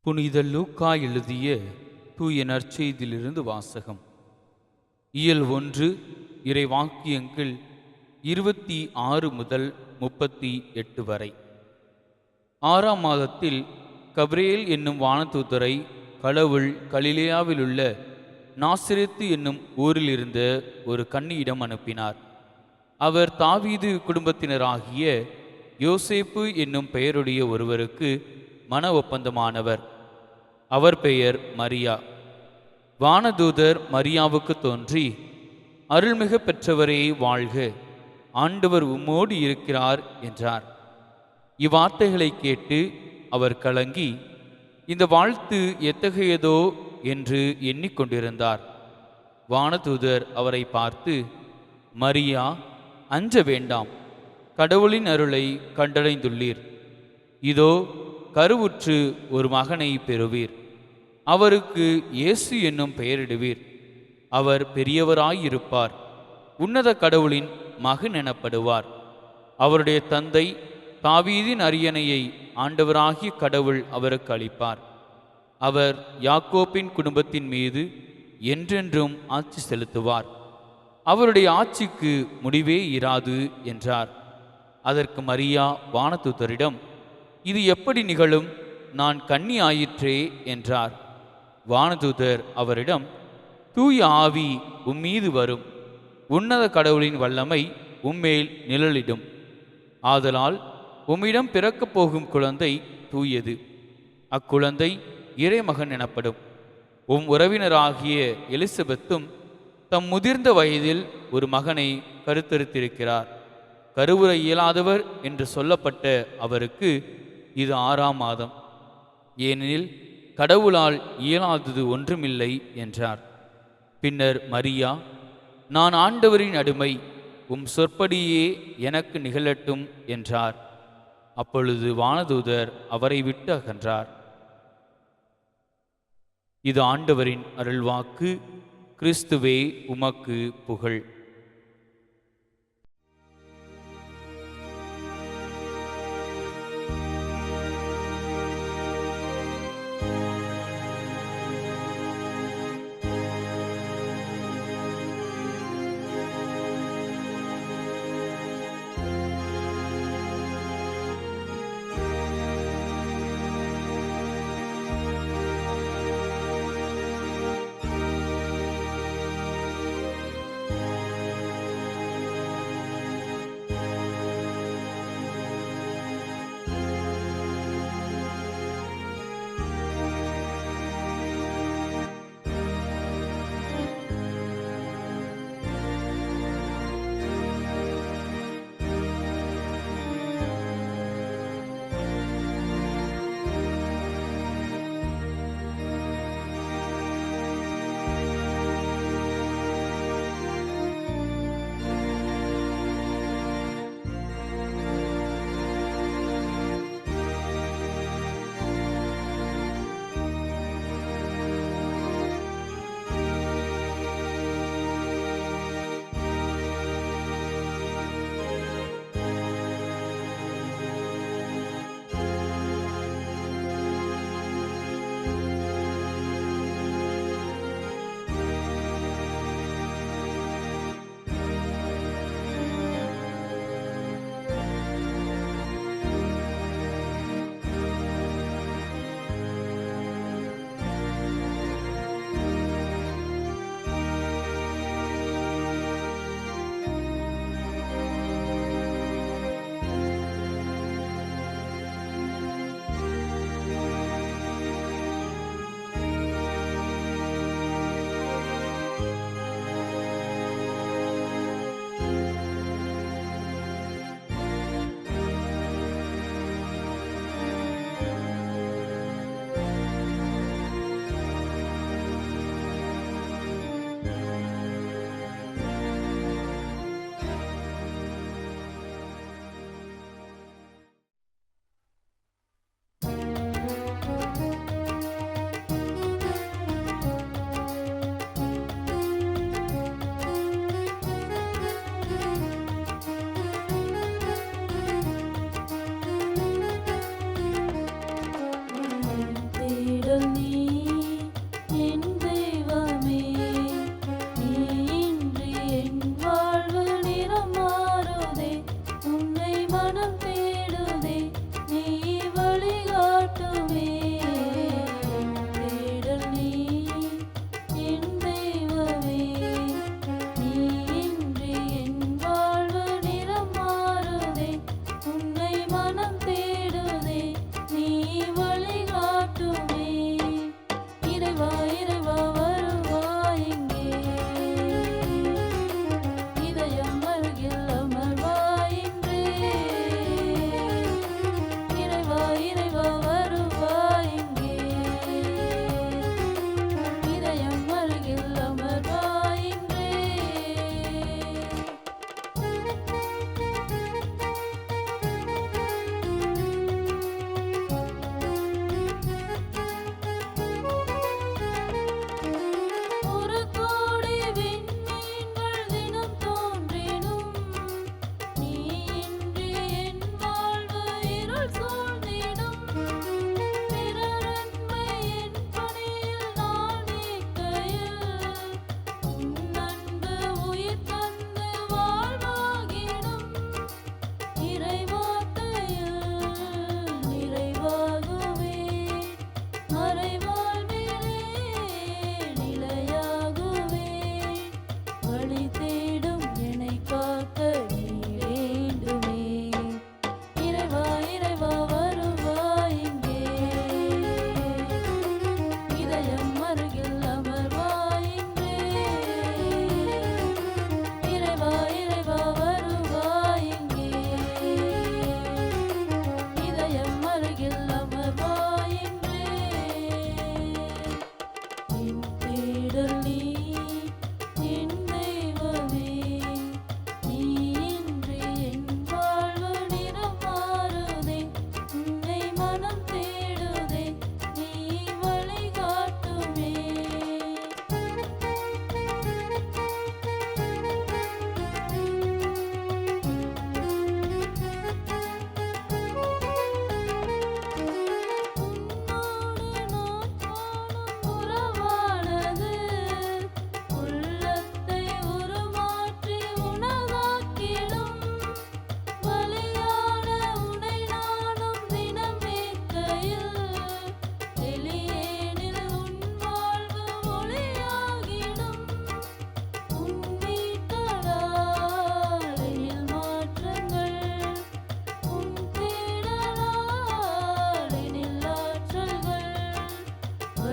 புனித லூக்கா எழுதிய தூய நற்செய்தியிலிருந்து வாசகம். இயல் 1 இறைவாக்கியங்கள் 26 முதல் 38 வரை. 6ஆம் மாதத்தில் கபிரியேல் என்னும் வானதூதரை கடவுள் கலிலேயாவிலுள்ள நாசரேத்து என்னும் ஊரில் இருந்த ஒரு கன்னியிடம் அனுப்பினார். அவர் தாவீது குடும்பத்தினராகிய யோசேப்பு என்னும் பெயருடைய ஒருவருக்கு மன ஒப்பந்தமானவர். அவர் பெயர் மரியா. வானதூதர் மரியாவுக்கு தோன்றி, அருள்மிகு பெற்றவரே வாழ்க, ஆண்டவர் உம்மோடு இருக்கிறார் என்றார். இவ்வார்த்தைகளை கேட்டு அவர் கலங்கி, இந்த வாழ்த்து எத்தகையதோ என்று எண்ணிக்கொண்டிருந்தார். வானதூதர் அவரை பார்த்து, மரியா, அஞ்ச வேண்டாம், கடவுளின் அருளை கண்டடைந்துள்ளீர். இதோ கருவுற்று ஒரு மகனை பெறுவீர். அவருக்கு இயேசு என்னும் பெயரிடுவீர். அவர் பெரியவராயிருப்பார், உன்னத கடவுளின் மகன் எனப்படுவார். அவருடைய தந்தை தாவீதின் அரியணையை ஆண்டவராகிய கடவுள் அவருக்கு அளிப்பார். அவர் யாக்கோப்பின் குடும்பத்தின் மீது என்றென்றும் ஆட்சி செலுத்துவார். அவருடைய ஆட்சிக்கு முடிவே இராது என்றார். அதற்கு மரியா வானதூதரிடம், இது எப்படி நிகழும்? நான் கன்னி ஆயிற்றே என்றார். வானதூதர் அவரிடம், தூய ஆவி உம்மீது வரும், உன்னத கடவுளின் வல்லமை உம்மேல் நிழலிடும். ஆதலால் உம்மிடம் பிறக்கப் போகும் குழந்தை தூயது. அக்குழந்தை இறைமகன் எனப்படும். உம் உறவினராகிய எலிசபெத்தும் தம் முதிர்ந்த வயதில் ஒரு மகனை கருத்தரித்திருக்கிறார். கருவுற இயலாதவர் என்று சொல்லப்பட்ட அவருக்கு இது 6ஆம் மாதம். ஏனெனில் கடவுளால் இயலாதது ஒன்றுமில்லை என்றார். பின்னர் மரியா, நான் ஆண்டவரின் அடிமை, உம் சொற்படியே எனக்கு நிகழட்டும் என்றார். அப்பொழுது வானதூதர் அவரை விட்டு அகன்றார். இது ஆண்டவரின் அருள்வாக்கு. கிறிஸ்துவே, உமக்கு புகழ்.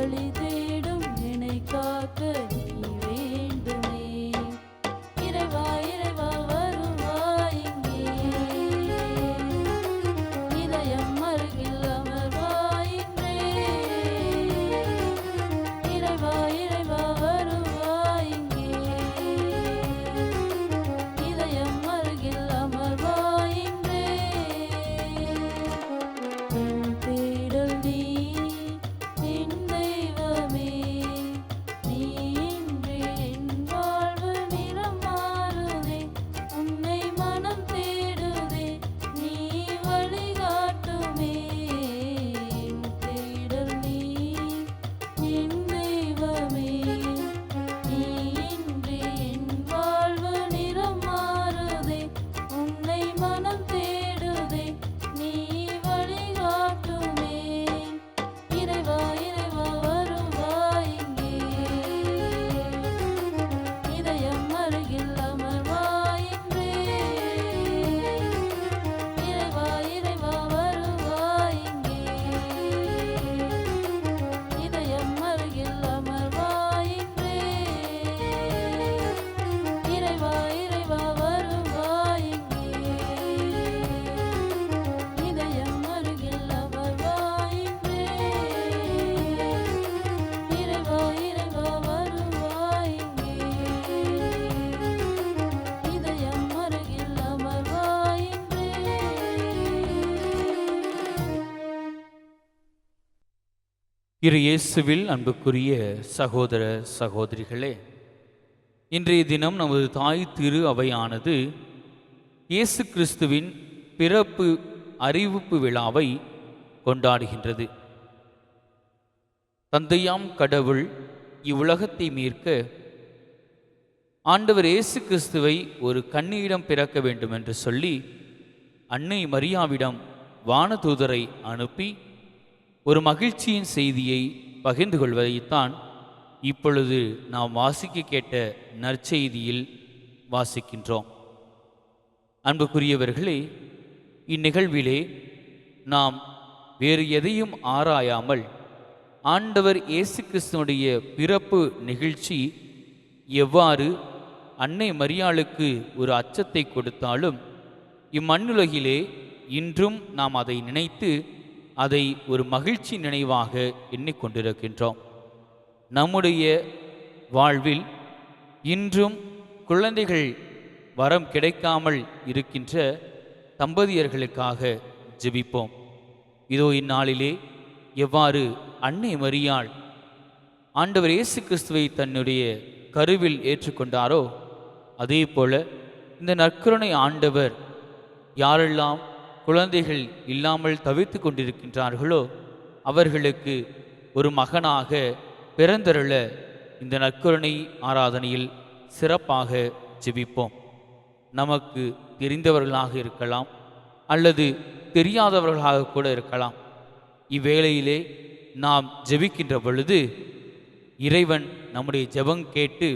வழி தேடும் என்னை காக்க நீ வேண்டுமே. இறைவா இறைவா வருவாய் இங்கே, இதயம் அருகில் அமர்வாய் இன்றே. இறைவா இறைவா வருவாய் இங்கே, இதயம் அருகில் அமர்வாய் இன்றே. என் தேடல் நீ, என் தெய்வமே, நீ இன்றி என் வாழ்வு நிறம் மாறுதே. உன்னை மனம் தேடுதே, நீ வழிகாட்டுமே. என் தேடல் நீ, என் தெய்வமே, நீ இன்றி என் வாழ்வு நிறம் மாறுதே. உன்னை மனம் தேடுதே, நீ வழிகாட்டுமே. இறைவா இறைவா வருவாய் இங்கே, இதயம் அருகில் அமர்வாய் இன்றே. இறைவா இறைவா வருவாய் இங்கே, இதயம் அருகில் அமர்வாய் இன்றே. இறைவா இறைவா வருவாய் இங்கே, இதயம் அருகில் அமர்வாய் இன்றே. இறைவா இறைவா வருவாய் இங்கே, இதயம் அருகில் அமர்வாய் இன்றே. இரு இயேசுவில் அன்புக்குரிய சகோதர சகோதரிகளே, இன்றைய தினம் நமது தாய் திரு அவையானது இயேசு கிறிஸ்துவின் பிறப்பு அறிவிப்பு விழாவை கொண்டாடுகின்றது. தந்தையாம் கடவுள் இவ்வுலகத்தை மீட்க ஆண்டவர் இயேசு கிறிஸ்துவை ஒரு கன்னியிடம் பிறக்க வேண்டும் என்று சொல்லி அன்னை மரியாவிடம் வானதூதரை அனுப்பி ஒரு மகிழ்ச்சியின் செய்தியை பகிர்ந்து கொள்வதைத்தான் இப்பொழுது நாம் வாசிக்க கேட்ட நற்செய்தியில் வாசிக்கின்றோம். அன்புக்குரியவர்களே, இந்நிகழ்விலே நாம் வேறு எதையும் ஆராயாமல் ஆண்டவர் இயேசு கிறிஸ்துவனுடைய பிறப்பு நிகழ்ச்சி எவ்வாறு அன்னை மரியாளுக்கு ஒரு அச்சத்தை கொடுத்தாலும் இம்மண்ணுலகிலே இன்றும் நாம் அதை நினைத்து அதை ஒரு மகிழ்ச்சி நினைவாக எண்ணிக்கொண்டிருக்கின்றோம். நம்முடைய வாழ்வில் இன்றும் குழந்தைகள் வரம் கிடைக்காமல் இருக்கின்ற தம்பதியர்களுக்காக ஜெபிப்போம். இதோ இந்நாளிலே எவ்வாறு அன்னை மரியாள் ஆண்டவர் இயேசு கிறிஸ்துவை தன்னுடைய கருவில் ஏற்றுக்கொண்டாரோ அதே போல இந்த நற்கருணை ஆண்டவர் யாரெல்லாம் குழந்தைகள் இல்லாமல் தவித்து கொண்டிருக்கின்றார்களோ அவர்களுக்கு ஒரு மகனாக பிறந்தருள இந்த நற்கருணை ஆராதனையில் சிறப்பாக ஜெபிப்போம். நமக்கு தெரிந்தவர்களாக இருக்கலாம் அல்லது தெரியாதவர்களாக கூட இருக்கலாம். இவ்வேளையிலே நாம் ஜெபிக்கின்ற பொழுது இறைவன் நம்முடைய ஜெபம் கேட்டு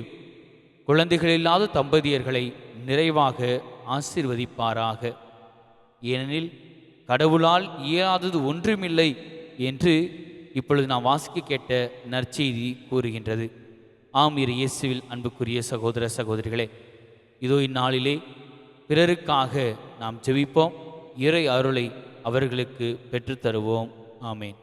குழந்தைகளில்லாத தம்பதியர்களை நிறைவாக ஆசீர்வதிப்பாராக. ஏனெனில் கடவுளால் இயலாதது ஒன்றுமில்லை என்று இப்பொழுது நாம் வாசிக்க கேட்ட நற்செய்தி கூறுகின்றது. ஆம், இரு இயேசுவில் அன்புக்குரிய சகோதர சகோதரிகளே, இதோ இந்நாளிலே பிறருக்காக நாம் ஜெபிப்போம். இறை அருளை அவர்களுக்கு பெற்றுத்தருவோம். ஆமேன்.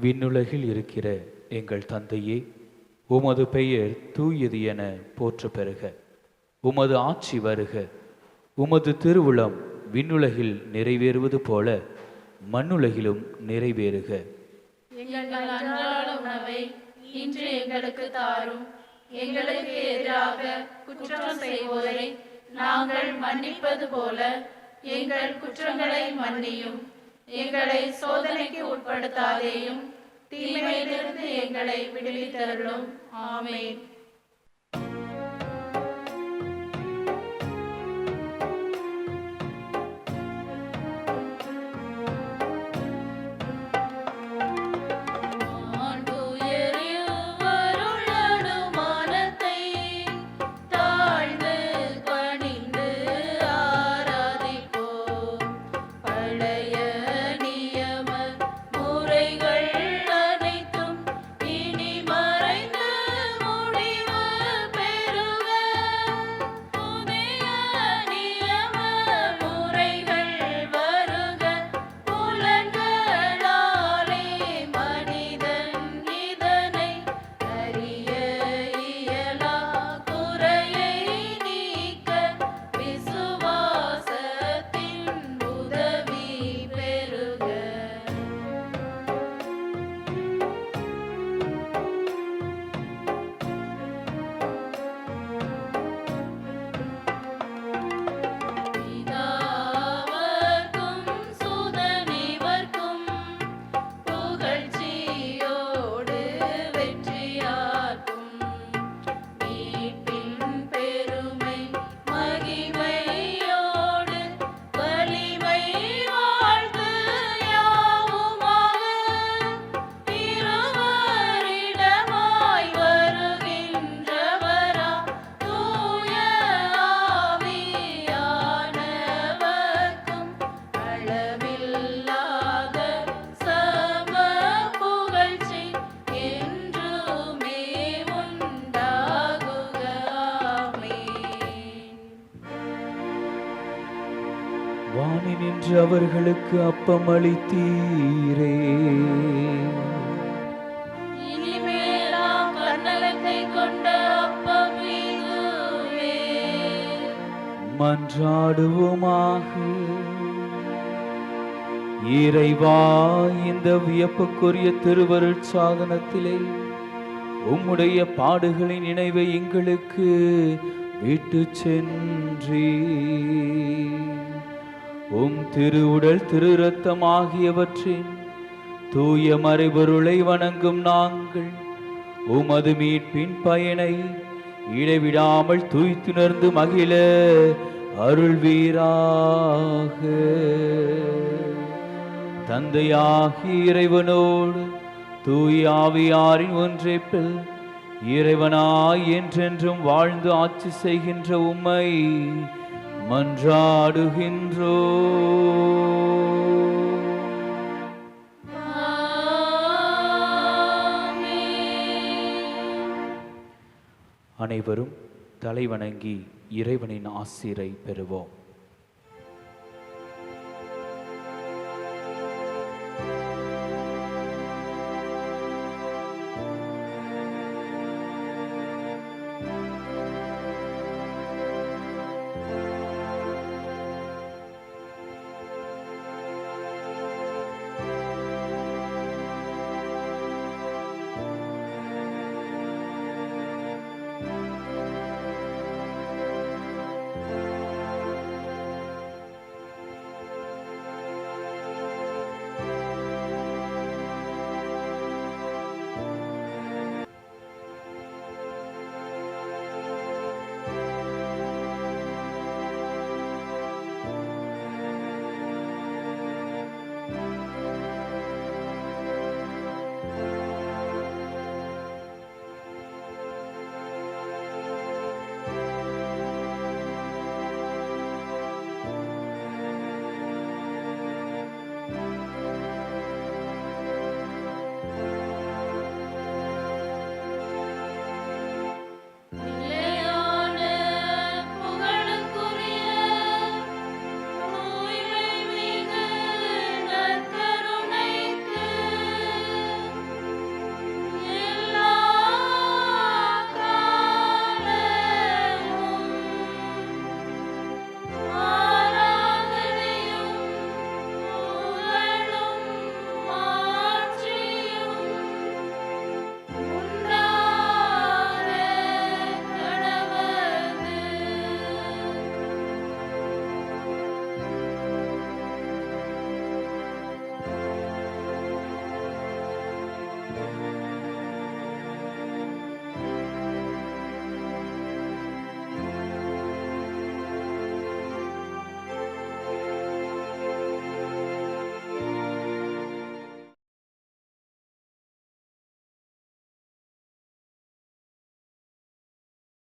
விண்ணுலகில் இருக்கிற எங்கள் தந்தையே, உமது பெயர் தூயது என போற்ற பெறுக. உமது ஆட்சி வருக. உமது திருவுளம் விண்ணுலகில் நிறைவேறுவது போல மண்ணுலகிலும் நிறைவேறுக. எங்கள் அன்றாட உணவை இன்று எங்களுக்கு தாரும். எங்களுக்கு எதிராக குற்றம் செய்வோரை நாங்கள் மன்னிப்பது போல எங்கள் குற்றங்களை மன்னியும். எங்களை சோதனைக்கு உட்படுத்தாதேயும், தீமையிலிருந்து எங்களை விடுவித்தருளும். ஆமென். வானினின்று அவர்களுக்கு அப்பம் அளித்தீரே, இனிமேலாம் கன்னலத்தை கொண்ட அப்பம் இதுவே. மன்றாடுவோமாக. இறைவா, இந்த வியப்புக்குரிய திருவருட் சாதனத்திலே உம்முடைய பாடுகளின் நினைவை எங்களுக்கு விட்டு சென்றீ. உம் திருவுடல் திரு இரத்தம் ஆகியவற்றின் தூய மறைபொருளை வணங்கும் நாங்கள் உமது மீட்பின் பயனை இடைவிடாமல் தூய்த்துணர்ந்து மகிழ அருள்வீராக. தந்தையாகிய இறைவனோடு தூய ஆவியாரின் ஒன்றைப்பில் இறைவனாய் என்றென்றும் வாழ்ந்து ஆட்சி செய்கின்ற உம்மை மன்றாடுகின்றோ. அனைவரும் தலைவணங்கி இறைவனின் ஆசீரை பெறுவோம்.